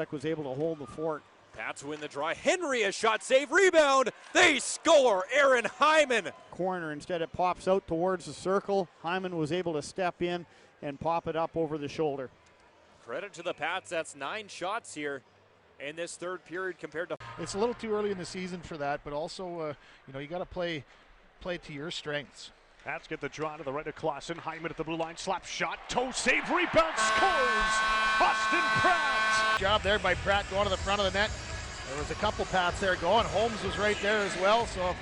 Was able to hold the fort. Pats win the draw. Henry, a shot save, rebound. They score. Aaron Hyman. Corner, instead it pops out towards the circle. Hyman was able to step in and pop it up over the shoulder. Credit to the Pats. That's 9 shots here in this third period compared to. It's a little too early in the season for that, but also, you got to play to your strengths. Pats get the draw to the right of Clausen. Hyman at the blue line, slap shot, toe save, rebound, scores! Austin Pratt! Job there by Pratt going to the front of the net. There was a couple Pats there going. Holmes was right there as well, so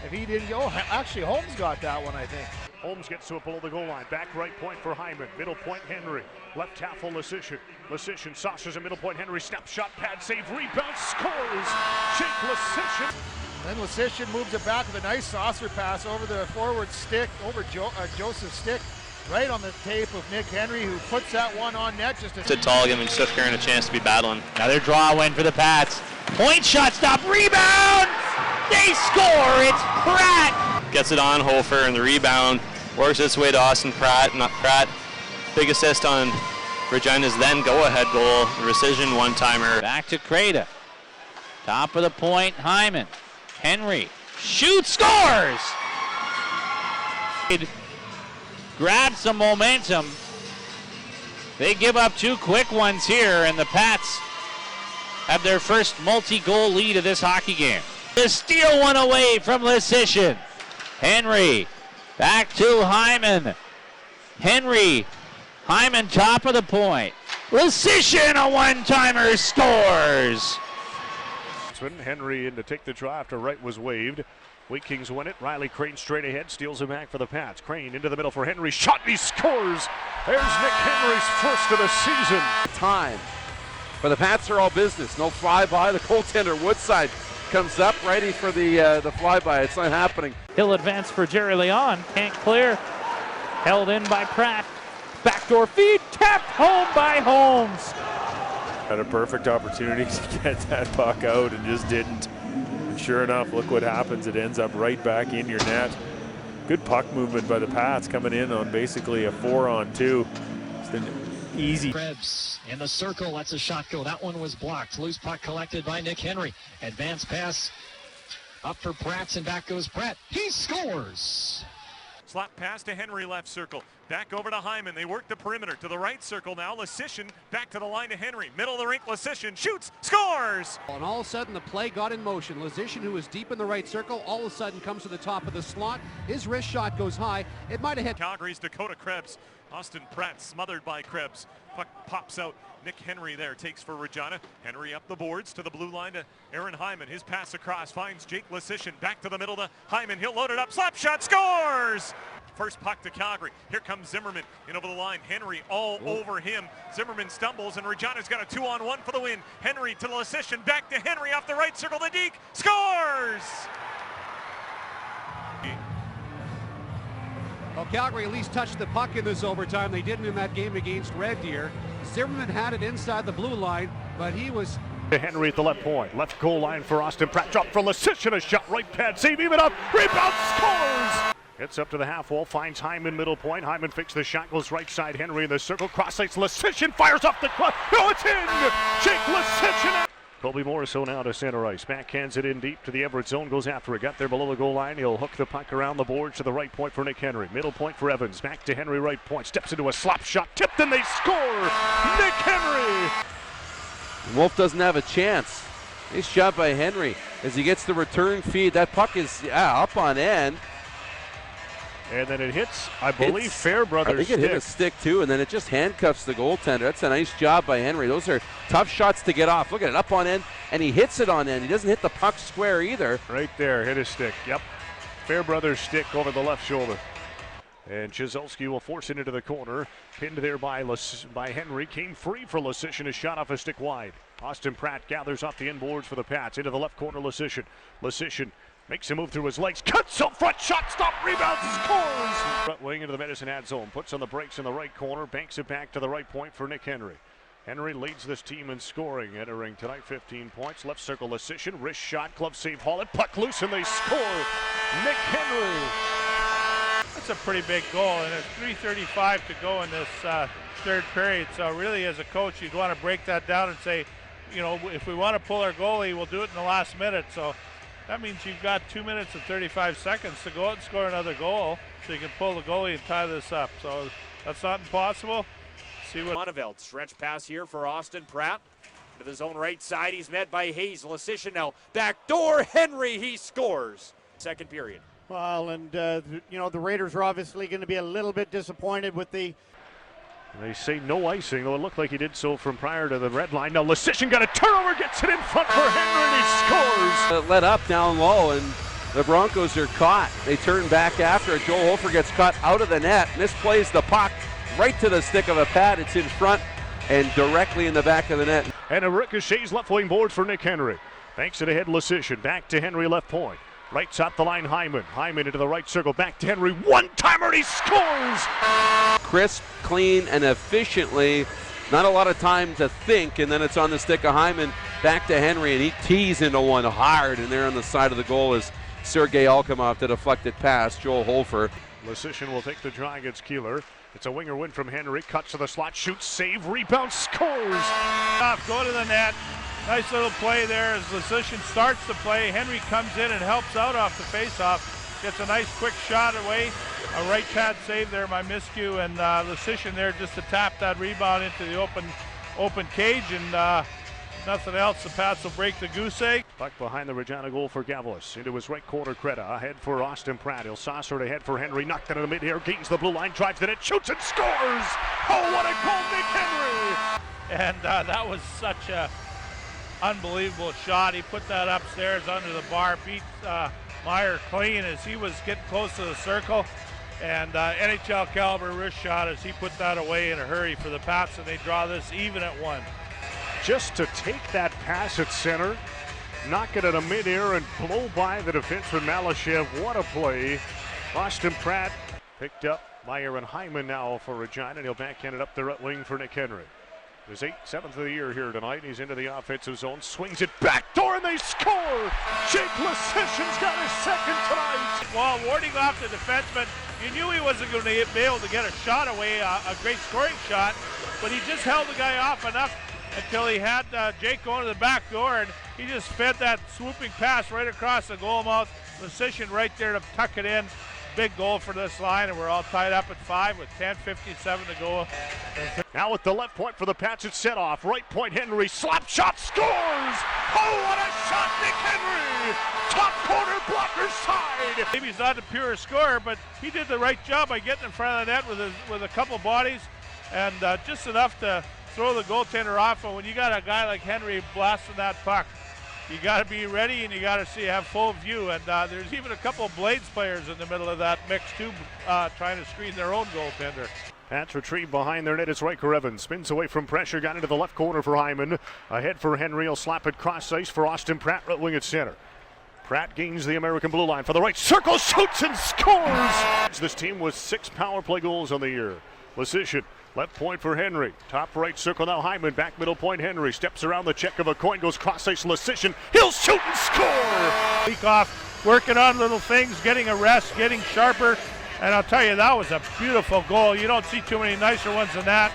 if he didn't go, actually Holmes got that one, I think. Holmes gets to it below the goal line. Back right point for Hyman. Middle point Henry. Left tackle Lasician. Lasician saucers a middle point Henry. Snap shot, pad save, rebound, scores! Jake Lasician. Then Lasician moves it back with a nice saucer pass over the forward stick, over Joseph's stick, right on the tape of Nick Henry, who puts that one on net. Just to tall, giving Swift Current a chance to be battling. Another draw win for the Pats. Point shot stop, rebound! They score! It's Pratt! Gets it on Hofer, and the rebound works its way to Austin Pratt. Not Pratt. Big assist on Regina's then go-ahead goal. The rescission one-timer. Back to Creda. Top of the point, Hyman. Henry shoots, scores! Grab some momentum. They give up 2 quick ones here, and the Pats have their first multi-goal lead of this hockey game. The steal one away from Lasician. Henry back to Hyman. Henry, Hyman top of the point. Lasician, a one-timer, scores! Henry in to take the draw after right was waved. Wheat Kings win it. Riley Crane straight ahead, steals it back for the Pats. Crane into the middle for Henry. Shot, and he scores! There's Nick Henry's first of the season. Time. But the Pats are all business. No flyby. The goaltender Woodside comes up ready for the flyby. It's not happening. He'll advance for Jerry Leon. Can't clear. Held in by Pratt. Backdoor feed. Tapped home by Holmes. Had a perfect opportunity to get that puck out and just didn't. And sure enough, look what happens. It ends up right back in your net. Good puck movement by the Pats coming in on basically a 4-on-2. Just an easy. Krebs in the circle, lets a shot go. That one was blocked. Loose puck collected by Nick Henry. Advance pass up for Pratt, and back goes Pratt. He scores! Slap pass to Henry, left circle. Back over to Hyman. They work the perimeter to the right circle now. Lasician back to the line to Henry. Middle of the rink, Lasician shoots, scores! And all of a sudden the play got in motion. Lasician, who was deep in the right circle, all of a sudden comes to the top of the slot. His wrist shot goes high. It might have hit. Calgary's Dakota Krebs. Austin Pratt smothered by Krebs. Puck pops out. Nick Henry there takes for Regina. Henry up the boards to the blue line to Aaron Hyman. His pass across finds Jake Lasician. Back to the middle to Hyman. He'll load it up. Slap shot, scores! First puck to Calgary. Here comes Zimmerman in over the line. Henry all over him. Zimmerman stumbles, and Regina's got a 2-on-1 for the win. Henry to Lasician. Back to Henry off the right circle. The Deke scores! Well, Calgary at least touched the puck in this overtime. They didn't in that game against Red Deer. Zimmerman had it inside the blue line, but he was... Henry at the left point. Left goal line for Austin Pratt. Drop for Lasician. A shot, right pad, save, even up. Rebound, scores! Gets up to the half wall, finds Hyman middle point. Hyman fakes the shot, goes right side. Henry in the circle, cross sights. Lasician fires off the club. No, it's in! Jake Lasician! Colby Morrisseau now to center ice. Backhands it in deep to the Everett zone, goes after it. Got there below the goal line. He'll hook the puck around the boards to the right point for Nick Henry. Middle point for Evans. Back to Henry, right point. Steps into a slap shot. Tipped, and they score! Nick Henry! Wolf doesn't have a chance. Nice shot by Henry as he gets the return feed. That puck is up on end. And then it hits, I believe, Fairbrother's stick. I think it hit a stick too, and then it just handcuffs the goaltender. That's a nice job by Henry. Those are tough shots to get off. Look at it, up on end, and he hits it on end. He doesn't hit the puck square either. Right there, hit his stick. Yep. Fairbrother's stick over the left shoulder. And Chizolski will force it into the corner. Pinned there by Henry. Came free for Lasician. A shot off a stick wide. Austin Pratt gathers off the inboards for the Pats. Into the left corner, Lasician. Lasician makes a move through his legs. Cuts up front. Shot stop. Rebounds. Scores. Front wing into the Medicine Hat zone. Puts on the brakes in the right corner. Banks it back to the right point for Nick Henry. Henry leads this team in scoring, entering tonight 15 points. Left circle, Lasician. Wrist shot. Glove save. Holland. Puck loose, and they score. Nick Henry. That's a pretty big goal, and it's 3:35 to go in this third period. So really, as a coach, you'd want to break that down and say, if we want to pull our goalie, we'll do it in the last minute. So that means you've got 2 minutes and 35 seconds to go out and score another goal so you can pull the goalie and tie this up. So that's not impossible. See what Monteveld, stretch pass here for Austin Pratt. To the zone right side, he's met by Hayes. Lecition now, back door, Henry, he scores. Second period. Well, and the Raiders are obviously going to be a little bit disappointed with the. They say no icing, though it looked like he did so from prior to the red line. Now Lecition got a turnover, gets it in front for Henry, and he scores. Let up down low, and the Broncos are caught. They turn back after it. Joel Hofer gets caught out of the net, misplays the puck right to the stick of a pad. It's in front and directly in the back of the net. And a ricochets left wing board for Nick Henry. Banks it ahead, Lecition. Back to Henry, left point. Right top the line, Hyman. Hyman into the right circle, back to Henry. One-timer, and he scores! Crisp, clean, and efficiently. Not a lot of time to think, and then it's on the stick of Hyman. Back to Henry, and he tees into one hard, and there on the side of the goal is Sergei Alkimov, the deflected pass. Joel Hofer. Lecition will take the draw against Keeler. It's a winger win from Henry. Cuts to the slot, shoots, save, rebound, scores! Go to the net. Nice little play there as Lecition starts the play. Henry comes in and helps out off the faceoff. Gets a nice quick shot away. A right pad save there by Miskew, and Lecition there just to tap that rebound into the open cage, and nothing else. The Pats will break the goose egg. Puck behind the Regina goal for Gavalis. Into his right corner, Creta. Ahead for Austin Pratt. He'll saucer it ahead for Henry. Knocked into the mid-air. Gains the blue line. Drives the net. Shoots and scores! Oh, what a goal, Nick Henry! And that was such a unbelievable shot. He put that upstairs under the bar. Beat Meyer clean as he was getting close to the circle. And NHL caliber wrist shot as he put that away in a hurry for the Pats, and they draw this even at 1. Just to take that pass at center, knock it at a mid-air and blow by the defenseman Malashev. What a play. Austin Pratt picked up by Aaron Hyman now for Regina, and he'll backhand it up the right wing for Nick Henry. His 7th of the year here tonight. He's into the offensive zone, swings it back door, and they score! Jake Lecition's got his second tonight! While warding off the defenseman, you knew he wasn't going to be able to get a shot away, a great scoring shot, but he just held the guy off enough until he had Jake going to the back door, and he just fed that swooping pass right across the goal mouth. Lecition right there to tuck it in. Big goal for this line, and we're all tied up at 5 with 10:57 to go. Now with the left point for the Pats, it's set off. Right point, Henry, slap shot, scores! Oh, what a shot, Nick Henry! Top corner, blocker side! Maybe he's not a pure scorer, but he did the right job by getting in front of the net with a couple bodies, and just enough to throw the goaltender off. And when you got a guy like Henry blasting that puck, you got to be ready, and you got to have full view. And there's even a couple of Blades players in the middle of that mix too, trying to screen their own goaltender. Pats retrieve behind their net. It's Riker Evans. Spins away from pressure. Got into the left corner for Hyman. Ahead for Henry. He'll slap it cross ice for Austin Pratt. Right wing at center. Pratt gains the American blue line for the right circle. Shoots and scores! This team with 6 power play goals on the year. Lecition. Left point for Henry. Top right circle now Hyman. Back middle point Henry. Steps around the check of a coin. Goes cross ice Lecition. He'll shoot and score! Week off, working on little things, getting a rest, getting sharper. And I'll tell you, that was a beautiful goal. You don't see too many nicer ones than that.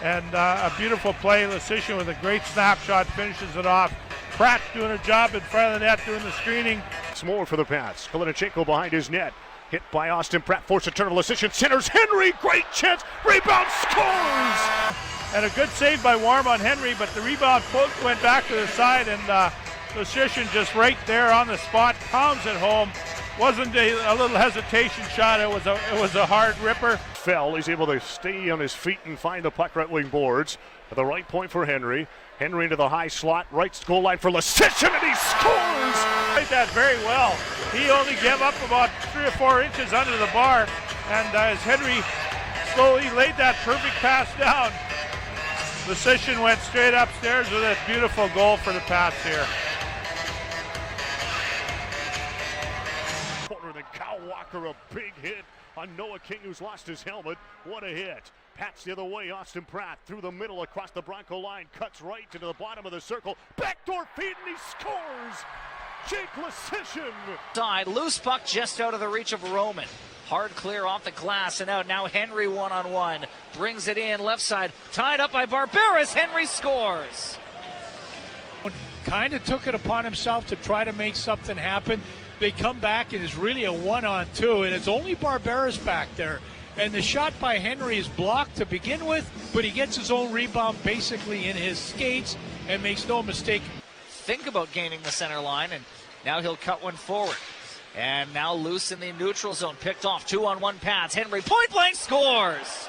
And a beautiful play. Lecition with a great snapshot finishes it off. Pratt doing a job in front of the net, doing the screening. It's more for the Pats. Kalinichenko behind his net. Hit by Austin Pratt, forced a turn of Lecition, centers Henry, great chance, rebound, scores! And a good save by Warm on Henry, but the rebound went back to the side, and Lecition just right there on the spot, pounds it home. Wasn't a little hesitation shot, it was a hard ripper. Fell, he's able to stay on his feet and find the puck right wing boards. At the right point for Henry. Henry into the high slot, right goal line for Lecition, and he scores! Played that very well. He only gave up about 3 or 4 inches under the bar, and as Henry slowly laid that perfect pass down, Lecition went straight upstairs with a beautiful goal for the Pats here. Corner, then Kyle Walker, a big hit on Noah King, who's lost his helmet. What a hit. Pats the other way, Austin Pratt through the middle across the Bronco line, cuts right into the bottom of the circle, backdoor feed, and he scores! Jake Lecition! Side, loose puck just out of the reach of Roman. Hard clear off the glass and out. Now Henry one-on-one. Brings it in, left side. Tied up by Barberis. Henry scores. Kind of took it upon himself to try to make something happen. They come back and it's really a 1-on-2, and it's only Barbera's back there. And the shot by Henry is blocked to begin with, but he gets his own rebound basically in his skates and makes no mistake. Think about gaining the center line, and now he'll cut one forward. And now loose in the neutral zone, picked off, 2-on-1 pass. Henry point blank scores.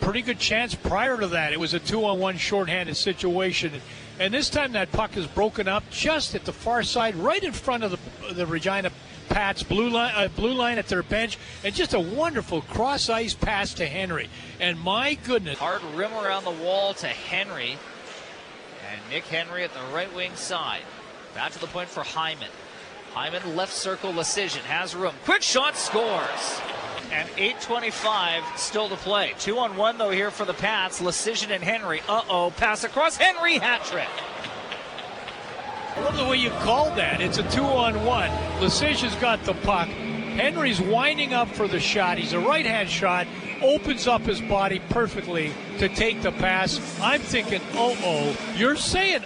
Pretty good chance prior to that. It was a 2-on-1 shorthanded situation. And this time that puck is broken up just at the far side, right in front of the Regina Pats blue line at their bench, and just a wonderful cross-ice pass to Henry. And my goodness. Hard rim around the wall to Henry. And Nick Henry at the right wing side. Back to the point for Hyman. Hyman left circle, Lecision has room. Quick shot, scores. And 8:25 still to play. 2-on-1 though here for the Pats. Lecision and Henry. Pass across. Henry, hat trick. I love the way you called that. It's a 2-on-1. Lecision's got the puck. Henry's winding up for the shot. He's a right-hand shot. Opens up his body perfectly to take the pass. I'm thinking, You're saying,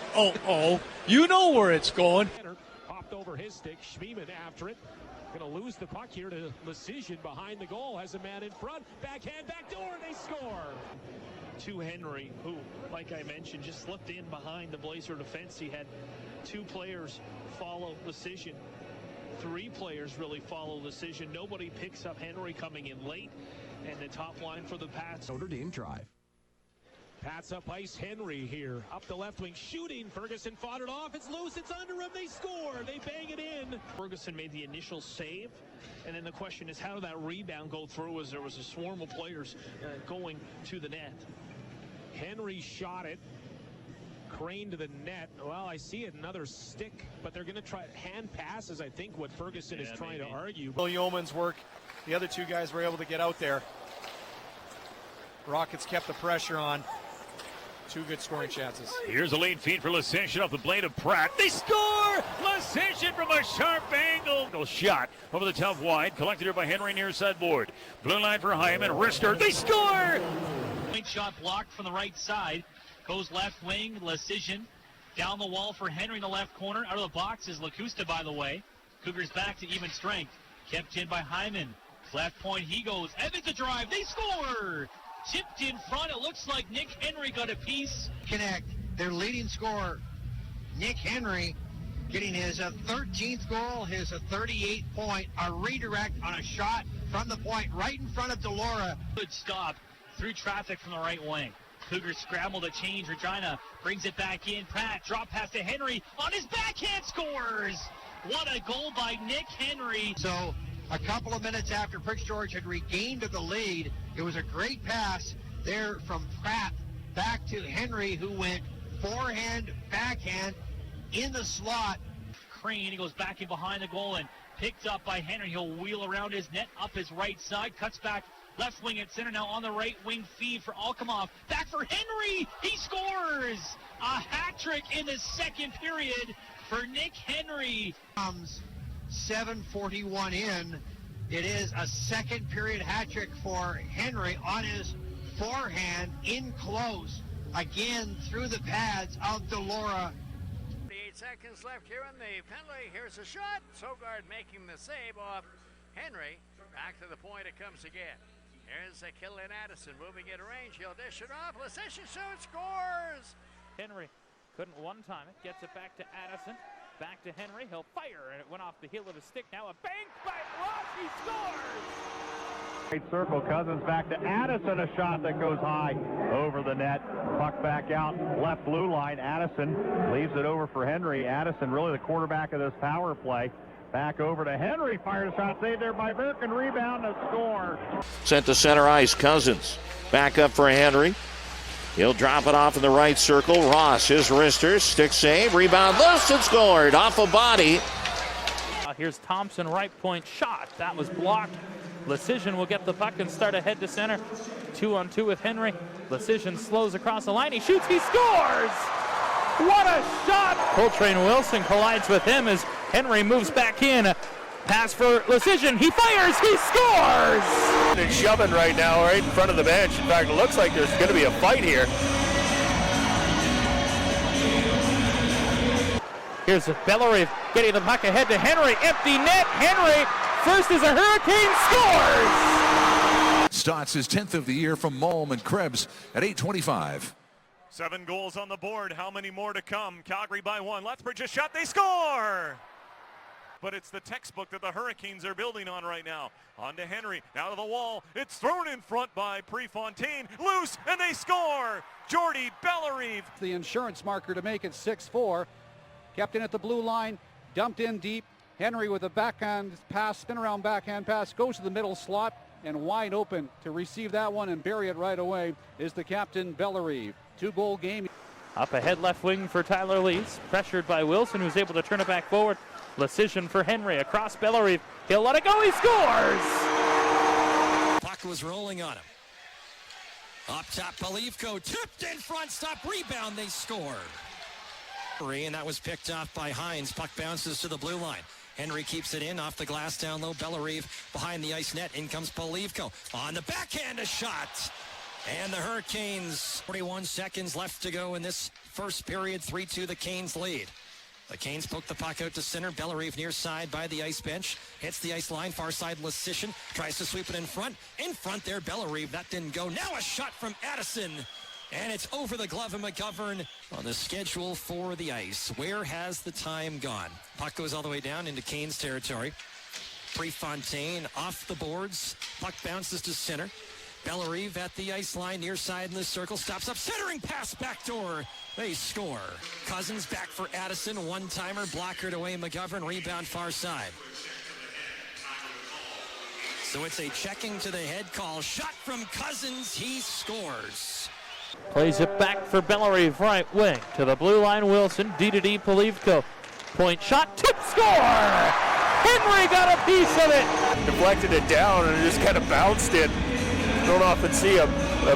You know where it's going. Popped over his stick. Schmiemann after it. Going to lose the puck here to Lecision behind the goal. Has a man in front. Backhand, backdoor, they score. To Henry, who, like I mentioned, just slipped in behind the Blazer defense. He had 2 players follow Lecision. 3 players really follow Lecision. Nobody picks up Henry coming in late. And the top line for the Pats. Notre Dame drive. Pats up ice. Henry here. Up the left wing shooting. Ferguson fought it off. It's loose. It's under him. They score. They bang it in. Ferguson made the initial save. And then the question is, how did that rebound go through as there was a swarm of players going to the net? Henry shot it. Crane to the net. Well, I see it. Another stick. But they're going to try hand passes, I think, what Ferguson is trying to argue. Will Yeoman's work. The other 2 guys were able to get out there. Rockets kept the pressure on. 2 good scoring chances. Here's a lead feed for Lecision off the blade of Pratt. They score! Lecision from a sharp angle. Shot over the top wide. Collected here by Henry near side board. Blue line for Hyman. Wrister. They score! Point shot blocked from the right side. Goes left wing. Lecision down the wall for Henry in the left corner. Out of the box is Lacusta, by the way. Cougars back to even strength. Kept in by Hyman. Left point he goes. Evans a drive. They score! Tipped in front. It looks like Nick Henry got a piece. Connect. Their leading scorer, Nick Henry, getting his 13th goal, his 38th point. A redirect on a shot from the point right in front of Delora. Good stop through traffic from the right wing. Cougars scramble to change. Regina brings it back in. Pratt drop pass to Henry on his backhand, scores. What a goal by Nick Henry. So a couple of minutes after Prince George had regained the lead, it was a great pass there from Pratt back to Henry, who went forehand, backhand in the slot. Crane, he goes back in behind the goal and picked up by Henry. He'll wheel around his net, up his right side, cuts back left wing at center. Now on the right wing feed for Alkamov. Back for Henry. He scores a hat trick in the second period for Nick Henry. 7:41 in. It is a second period hat trick for Henry on his forehand in close. Again through the pads of Delora. 8 seconds left here in the penalty. Here's a shot. Sogard making the save off Henry. Back to the point it comes again. Here's a Killian Addison moving in range. He'll dish it off. Lecision shoots, scores. Henry couldn't one time it. Gets it back to Addison. Back to Henry. He'll fire, and it went off the heel of his stick. Now a bank by Ross. He scores. Great circle. Cousins back to Addison. A shot that goes high over the net. Puck back out. Left blue line. Addison leaves it over for Henry. Addison really the quarterback of this power play. Back over to Henry. Fired a shot saved there by Birkin. Rebound to score. Sent to center ice. Cousins back up for Henry. He'll drop it off in the right circle. Ross, his wrister, stick save, rebound loose and scored off a body. Here's Thompson, right point shot. That was blocked. Lecision will get the puck and start ahead to center. 2-on-2 with Henry. Lecision slows across the line. He shoots. He scores! What a shot! Coltrane Wilson collides with him as Henry moves back in. Pass for Lecision. He fires. He scores! They're shoving right now right in front of the bench. In fact, it looks like there's going to be a fight here. Here's Bellerive getting the puck ahead to Henry. Empty net. Henry, first as a Hurricane, scores! Stotts his 10th of the year from Malm and Krebs at 8:25. 7 goals on the board. How many more to come? Calgary by 1. Lethbridge's shot. They score! But it's the textbook that the Hurricanes are building on right now. On to Henry. Now to the wall. It's thrown in front by Prefontaine. Loose, and they score! Jordy Bellerive. The insurance marker to make it 6-4. Kept in at the blue line. Dumped in deep. Henry with a backhand pass, spin around backhand pass, goes to the middle slot, and wide open to receive that one and bury it right away is the captain, Bellerive. 2-goal game. Up ahead left wing for Tyler Lees. Pressured by Wilson, who's able to turn it back forward. Lecision for Henry across Bellerive. He'll let it go. He scores! Puck was rolling on him. Up top, Belivko tipped in front, stop, rebound, they score. And that was picked off by Hines. Puck bounces to the blue line. Henry keeps it in off the glass down low. Bellerive behind the ice net. In comes Belivko. On the backhand, a shot. And the Hurricanes, 41 seconds left to go in this first period. 3-2 the Canes lead. The Canes poke the puck out to center. Bellerive near side by the ice bench. Hits the ice line, far side Lecision. Tries to sweep it in front. In front there, Bellerive. That didn't go. Now a shot from Addison. And it's over the glove of McGovern on the schedule for the ice. Where has the time gone? Puck goes all the way down into Canes territory. Prefontaine off the boards. Puck bounces to center. Bellerive at the ice line, near side in the circle, stops up, centering pass, backdoor. They score. Cousins back for Addison, one-timer, blockered away McGovern, rebound far side. So it's a checking to the head call. Shot from Cousins, he scores. Plays it back for Bellerive, right wing. To the blue line, Wilson, D-to-D, Polivko. Point shot, tip, score! Henry got a piece of it! Deflected it down and it just kind of bounced it. Don't often see a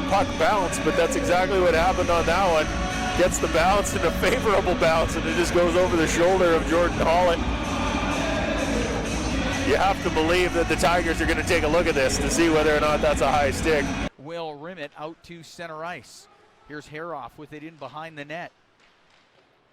puck bounce, but that's exactly what happened on that one. Gets the bounce and a favorable bounce, and it just goes over the shoulder of Jordan Holland. You have to believe that the Tigers are going to take a look at this to see whether or not that's a high stick. Will Rimmett out to center ice. Here's Haroff with it in behind the net.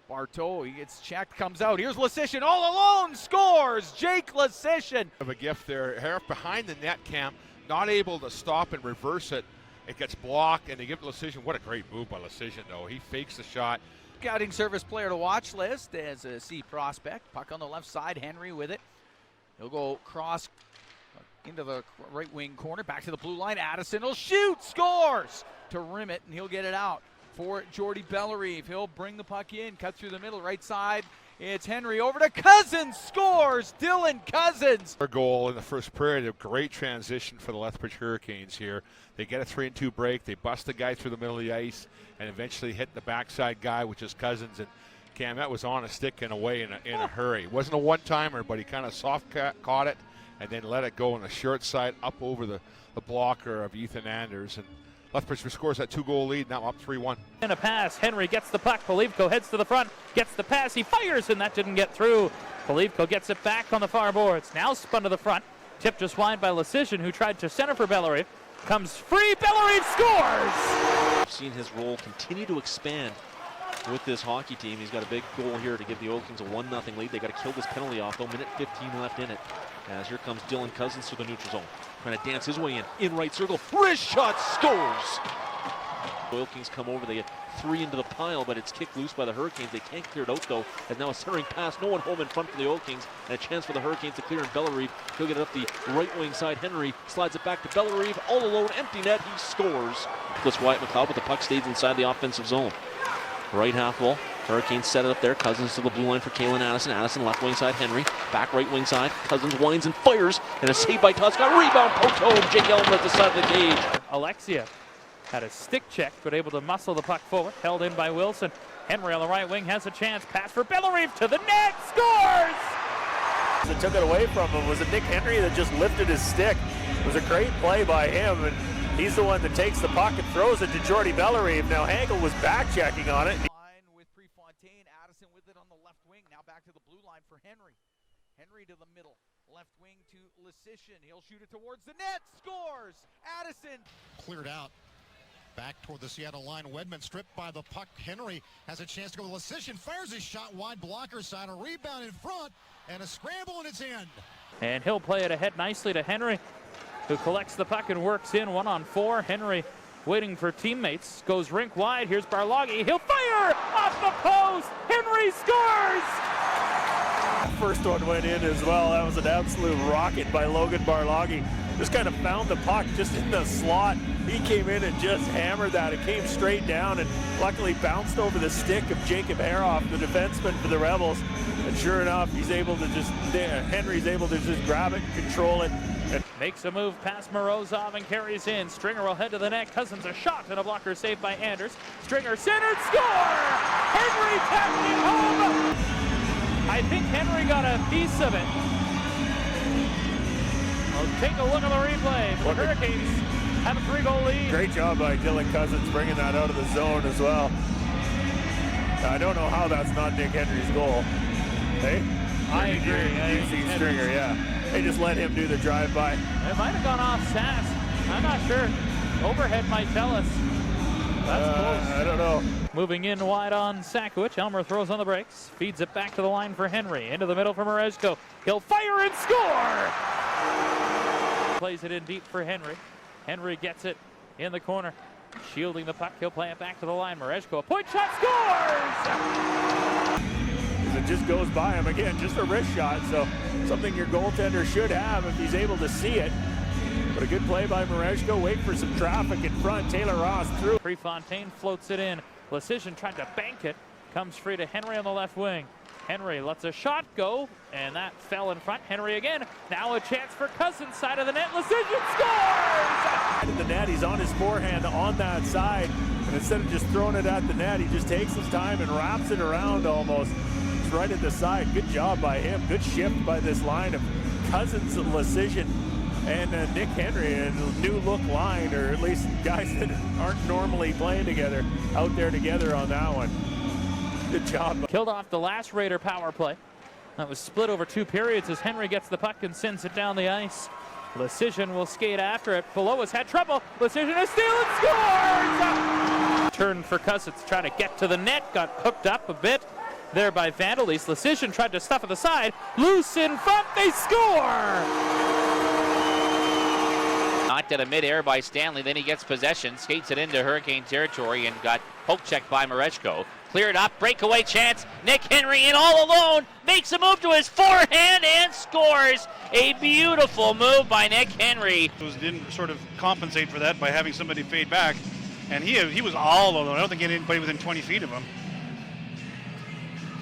Barteau, he gets checked, comes out. Here's Lecision all alone, scores! Jake Lecision. Of a gift there. Haroff behind the net, Cam, not able to stop and reverse it. It gets blocked, and they give Lecision. What a great move by Lecision, though. He fakes the shot. Scouting service player to watch list as a C prospect. Puck on the left side, Henry with it. He'll go cross into the right wing corner, back to the blue line. Addison will shoot, scores to Rimmett, and he'll get it out for Jordy Bellerive. He'll bring the puck in, cut through the middle, right side. It's Henry over to Cousins, scores! Dylan Cousins. Their goal in the first period, a great transition for the Lethbridge Hurricanes here. They get a 3-2 break. They bust the guy through the middle of the ice and eventually hit the backside guy, which is Cousins. And Cam, that was on a stick and away in a hurry. It wasn't a one-timer, but he kind of soft caught it and then let it go on the short side up over the blocker of Ethan Anders. And Lethbridge scores that 2-goal lead, now up 3-1. And a pass. Henry gets the puck. Polivko heads to the front, gets the pass. He fires, and that didn't get through. Polivko gets it back on the far boards. Now spun to the front. Tipped just wide by Lecision, who tried to center for Bellerive. Comes free. Bellerive scores! We've seen his role continue to expand with this hockey team. He's got a big goal here to give the Oil Kings a 1-0 lead. They got to kill this penalty off, though. Minute 15 left in it. As here comes Dylan Cousins to the neutral zone. Trying to dance his way in right circle. Wrist shot, scores! Oil Kings come over, they get 3 into the pile, but it's kicked loose by the Hurricanes. They can't clear it out, though, as now a centering pass. No one home in front for the Oil Kings, and a chance for the Hurricanes to clear in Bellerive. He'll get it up the right wing side. Henry slides it back to Bellerive, all alone, empty net, he scores. Plus Wyatt McLeod, but the puck stays inside the offensive zone. Right half wall. Hurricanes set it up there. Cousins to the blue line for Kalen Addison. Addison left wing side. Henry back right wing side. Cousins winds and fires. And a save by Tuska. Rebound poked home. Jake Elmer at the side of the cage. Alexia had a stick check, but able to muscle the puck forward. Held in by Wilson. Henry on the right wing has a chance. Pass for Bellerive to the net. Scores! That took it away from him was it Nick Henry that just lifted his stick. It was a great play by him, and he's the one that takes the puck and throws it to Jordy Bellerive. Now Hankel was back checking on it. With Prefontaine, Addison with it on the left wing. Now back to the blue line for Henry. Henry to the middle. Left wing to Lecision. He'll shoot it towards the net. Scores! Addison. Cleared out. Back toward the Seattle line. Wedman stripped by the puck. Henry has a chance to go. Lecision fires his shot wide, blocker side. A rebound in front and a scramble, and it's in. And he'll play it ahead nicely to Henry, who collects the puck and works in 1-on-4. Henry waiting for teammates. Goes rink wide. Here's Barloghi. He'll fire off the post. Henry scores! First one went in as well. That was an absolute rocket by Logan Barloghi. Just kind of found the puck just in the slot. He came in and just hammered that. It came straight down and luckily bounced over the stick of Jacob Haroff, the defenseman for the Rebels. And sure enough, Henry's able to just grab it, control it. Makes a move past Morozov and carries in. Stringer will head to the net. Cousins a shot and a blocker saved by Anders. Stringer centered, score! Henry tapped it home! I think Henry got a piece of it. We'll take a look at the replay. The Hurricanes have a 3-goal lead. Great job by Dylan Cousins bringing that out of the zone as well. I don't know how that's not Nick Henry's goal. Hey? I agree. Stringer, yeah. They just let him do the drive-by. It might have gone off Sass. I'm not sure. Overhead might tell us. That's close. I don't know. Moving in wide on Sakiewicz. Elmer throws on the brakes. Feeds it back to the line for Henry. Into the middle for Mareshko. He'll fire and score! Plays it in deep for Henry. Henry gets it in the corner. Shielding the puck. He'll play it back to the line. Mareshko, a point shot, scores! It just goes by him again, just a wrist shot, so something your goaltender should have if he's able to see it. But a good play by Mareshko. Wait for some traffic in front. Taylor Ross through. Prefontaine floats it in. Lecision tried to bank it. Comes free to Henry on the left wing. Henry lets a shot go, and that fell in front. Henry again. Now a chance for Cousins, side of the net. Lecision scores! The net, he's on his forehand on that side, and instead of just throwing it at the net, he just takes his time and wraps it around almost. It's right at the side. Good job by him. Good shift by this line of Cousins, Lecision, and Nick Henry, a new look line, or at least guys that aren't normally playing together out there together on that one. Good job. Killed off the last Raider power play. That was split over 2 periods as Henry gets the puck and sends it down the ice. Lecision will skate after it. Below has had trouble. Lecision is steal and scores! Turn for Cousins, trying to get to the net. Got hooked up a bit there by Vandelis. Lecision tried to stuff at the side. Loose in front, they score! Knocked at a mid-air by Stanley, then he gets possession, skates it into Hurricane territory and got poke checked by Mareshko. Cleared up, breakaway chance. Nick Henry in all alone, makes a move to his forehand and scores. A beautiful move by Nick Henry. Didn't sort of compensate for that by having somebody fade back, and he was all alone. I don't think he had anybody within 20 feet of him.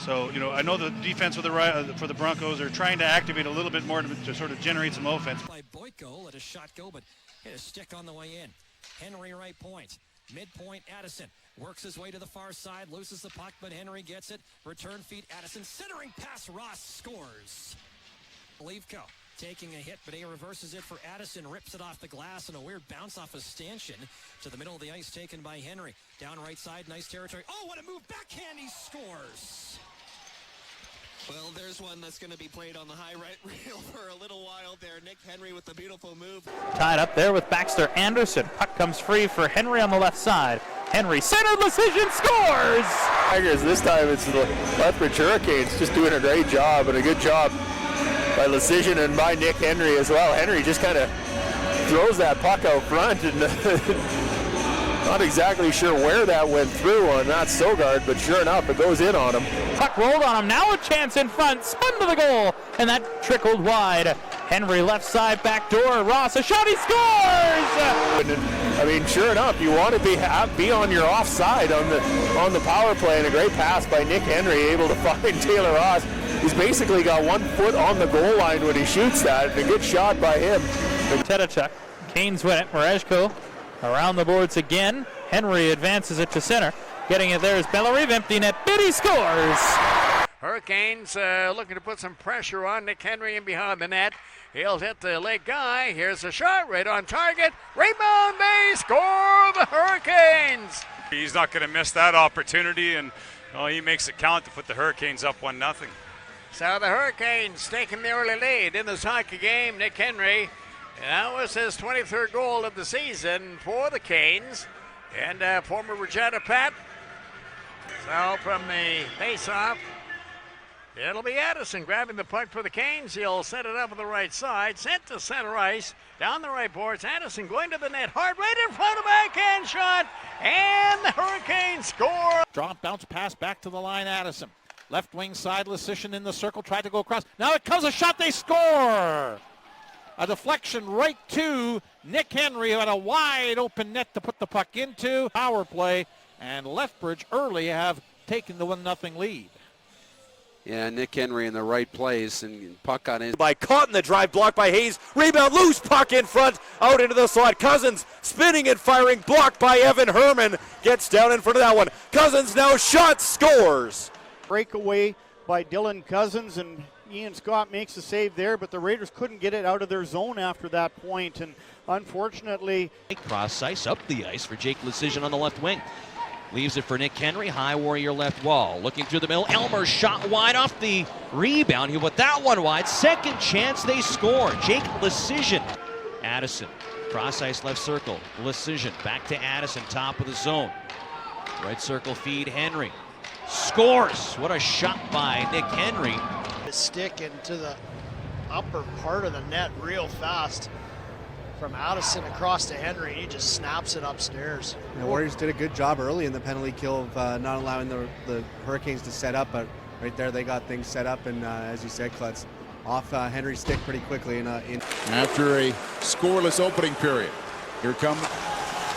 So, you know, I know the defense for the Broncos are trying to activate a little bit more to sort of generate some offense. By Boyko, let a shot go, but hit a stick on the way in. Henry right point. Midpoint, Addison works his way to the far side, loses the puck, but Henry gets it. Return feed, Addison centering pass, Ross scores. Leavko taking a hit, but he reverses it for Addison, rips it off the glass, and a weird bounce off a stanchion to the middle of the ice taken by Henry. Down right side, nice territory. Oh, what a move, backhand, he scores. Well, there's one that's going to be played on the high right reel for a little while there. Nick Henry with the beautiful move. Tied up there with Baxter Anderson. Puck comes free for Henry on the left side. Henry centered, Lecision scores! Tigers, this time it's the Lethbridge Hurricanes just doing a great job, and a good job by Lecision and by Nick Henry as well. Henry just kind of throws that puck out front, and not exactly sure where that went through on that Sogard, but sure enough, it goes in on him. Puck rolled on him, now a chance in front, spun to the goal, and that trickled wide. Henry left side, back door, Ross, a shot, he scores! I mean, sure enough, you want to be on your offside on the power play, and a great pass by Nick Henry, able to find Taylor Ross. He's basically got 1 foot on the goal line when he shoots that, and a good shot by him. Tedachuk, Canes win it, Mareshko around the boards again. Henry advances it to center. Getting it there is Bellerive, empty net, Biddy scores! Hurricanes looking to put some pressure on Nick Henry in behind the net. He'll hit the leg guy. Here's a shot right on target. Rebound, they score, the Hurricanes! He's not going to miss that opportunity, and he makes it count to put the Hurricanes up 1-0. So the Hurricanes taking the early lead in this hockey game. Nick Henry, that was his 23rd goal of the season for the Canes. And former Regina Pat. So from the face-off, it'll be Addison grabbing the puck for the Canes. He'll set it up on the right side. Sent to center ice. Down the right boards. Addison going to the net. Hard right in front of backhand shot. And the Hurricanes score. Drop, bounce pass back to the line. Addison. Left wing side. Lecition in the circle. Tried to go across. Now it comes a shot. They score. A deflection right to Nick Henry, who had a wide open net to put the puck into. Power play. And Lethbridge early have taken the 1-0 lead. Yeah, Nick Henry in the right place, and puck got in. By caught in the drive, blocked by Hayes. Rebound, loose puck in front, out into the slot. Cousins spinning and firing, blocked by Evan Herman. Gets down in front of that one. Cousins now shot, scores. Breakaway by Dylan Cousins, and Ian Scott makes the save there, but the Raiders couldn't get it out of their zone after that point, and unfortunately. Cross ice, up the ice for Jake Lecision on the left wing. Leaves it for Nick Henry, high warrior left wall. Looking through the middle, Elmer shot wide off the rebound. He put that one wide. Second chance, they score. Jake Lecision. Addison, cross ice left circle. Lecision back to Addison, top of the zone. Right circle feed, Henry. Scores. What a shot by Nick Henry. The stick into the upper part of the net real fast. From Addison across to Henry, he just snaps it upstairs. The Warriors did a good job early in the penalty kill of not allowing the Hurricanes to set up, but right there they got things set up, and as you said, Klutz, off Henry's stick pretty quickly. After a scoreless opening period, here come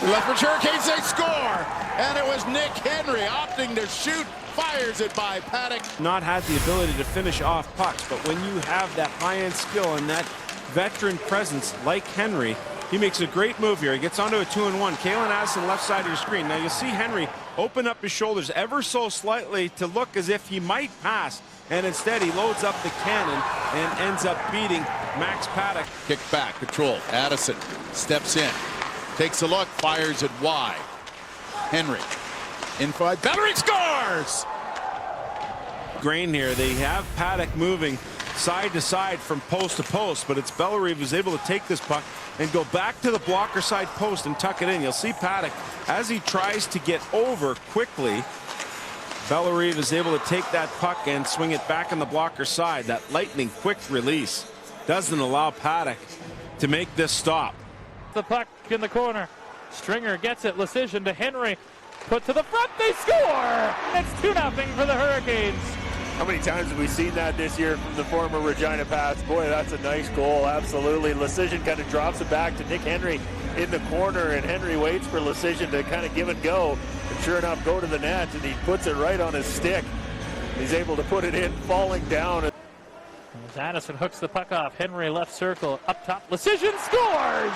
the Lethbridge Hurricanes. They score, and it was Nick Henry opting to shoot. Fires it by Paddock. Not had the ability to finish off pucks, but when you have that high-end skill and that veteran presence like Henry, he makes a great move here. He gets onto a 2-on-1. Kalen Addison left side of your screen. Now you'll see Henry open up his shoulders ever so slightly to look as if he might pass, and instead he loads up the cannon and ends up beating Max Paddock. Kick back, control. Addison steps in, takes a look, fires it wide. Henry inside. Bellery scores! Grain here. They have Paddock moving side to side from post to post, but it's Bellery who's able to take this puck and go back to the blocker side post and tuck it in. You'll see Paddock as he tries to get over quickly. Bellery is able to take that puck and swing it back on the blocker side. That lightning quick release doesn't allow Paddock to make this stop. The puck in the corner. Stringer gets it. Lecision to Henry. Put to the front. They score! It's 2-0 for the Hurricanes. How many times have we seen that this year from the former Regina Pats? Boy, that's a nice goal, absolutely. Lecision kind of drops it back to Nick Henry in the corner, and Henry waits for Lecision to kind of give and go. And sure enough, go to the net, and he puts it right on his stick. He's able to put it in, falling down. As Addison hooks the puck off. Henry left circle, up top. Lecision scores!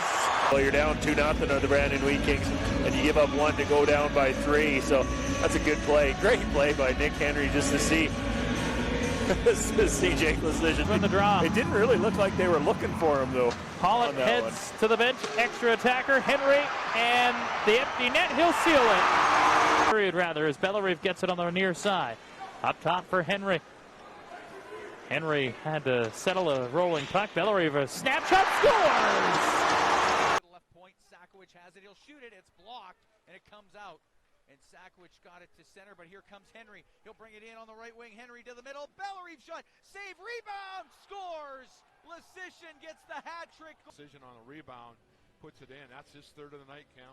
Well, you're down 2-0 on the Brandon Wheat Kings, and you give up one to go down by 3, so that's a good play. Great play by Nick Henry just to see Jake Lecision. From the draw. It didn't really look like they were looking for him, though. Pollock heads to the bench. Extra attacker, Henry, and the empty net. He'll seal it. Period, rather, as Bellery gets it on the near side. Up top for Henry. Henry had to settle a rolling puck. Bellery, a snapshot, scores! Left point, Sakowicz has it. He'll shoot it. It's blocked, and it comes out. And Sakowicz got it to center, but here comes Henry. He'll bring it in on the right wing. Henry to the middle. Bellery shot. Save, rebound, scores. Lecision gets the hat trick. Lecision on a rebound, puts it in. That's his third of the night, Cam.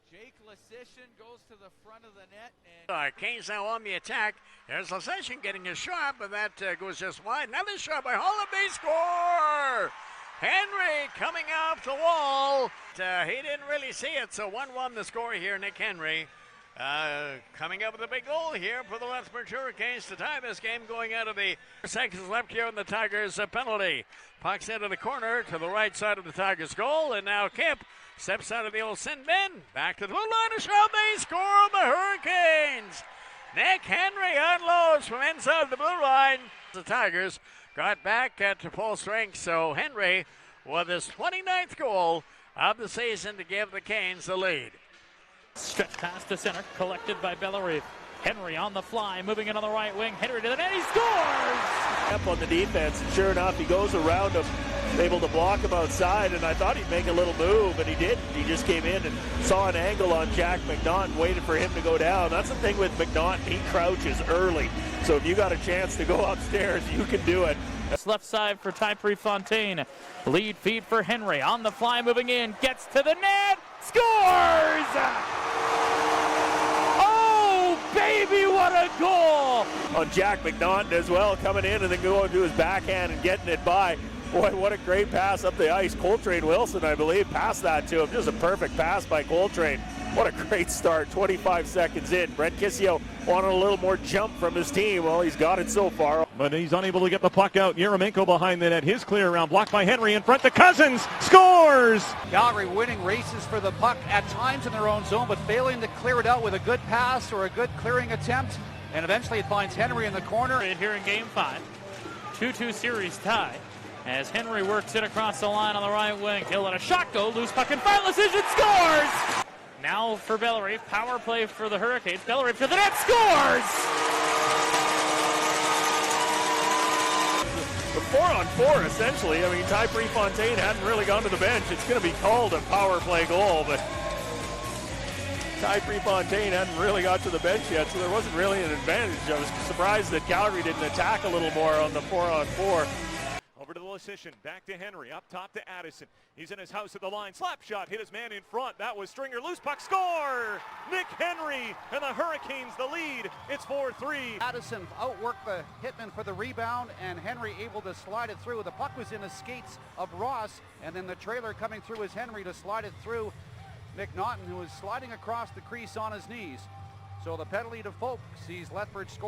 Jake Lecision goes to the front of the net. And Canes now on the attack. There's Lecision getting a shot, but that goes just wide. Another shot by Holland. They score! Henry coming off the wall. He didn't really see it, so 1-1 the score here, Nick Henry. Coming up with a big goal here for the Lethbridge Hurricanes to tie this game, going out of the seconds left here in the Tigers' penalty. Puck's into the corner to the right side of the Tigers' goal, and now Kemp steps out of the old sin bin. Back to the blue line, a shot. They score on the Hurricanes. Nick Henry unloads from inside the blue line. The Tigers got back to full strength, so Henry with his 29th goal of the season to give the Canes the lead. Stretch pass to center, collected by Bellery. Henry on the fly, moving it on the right wing. Henry to the net, he scores! Up on the defense, and sure enough, he goes around him, able to block him outside, and I thought he'd make a little move, and he didn't. He just came in and saw an angle on Jack McNaughton, waited for him to go down. That's the thing with McNaughton, he crouches early. So if you got a chance to go upstairs, you can do it. Left side for Ty Prefontaine. Lead feed for Henry. On the fly, moving in. Gets to the net. Scores! Oh, baby, what a goal! On Jack McNaughton as well, coming in and then going to his backhand and getting it by. Boy, what a great pass up the ice. Coltrane Wilson, I believe, passed that to him. Just a perfect pass by Coltrane. What a great start, 25 seconds in. Brent Kissio wanted a little more jump from his team. Well, he's got it so far. But he's unable to get the puck out. Yeremenko behind the net. His clear around, blocked by Henry in front to Cousins. Scores! Calgary winning races for the puck at times in their own zone, but failing to clear it out with a good pass or a good clearing attempt. And eventually it finds Henry in the corner. Here in Game 5. 2-2 series tie. As Henry works it across the line on the right wing. He'll let a shot go. Loose puck in front. Lecision scores! Now for Bellerive. Power play for the Hurricanes. Bellerive to the net. Scores! The 4-on-4, essentially. I mean, Ty Prefontaine hadn't really gone to the bench. It's going to be called a power play goal, but Ty Prefontaine hadn't really got to the bench yet, so there wasn't really an advantage. I was surprised that Calgary didn't attack a little more on the 4-on-4. Over to the Lecision, back to Henry, up top to Addison. He's in his house at the line. Slap shot, hit his man in front. That was Stringer. Loose puck, score! Nick Henry and the Hurricanes the lead. It's 4-3. Addison outworked the hitman for the rebound, and Henry able to slide it through. The puck was in the skates of Ross, and then the trailer coming through is Henry to slide it through McNaughton, who was sliding across the crease on his knees. So the penalty to Folk sees Lethbridge score.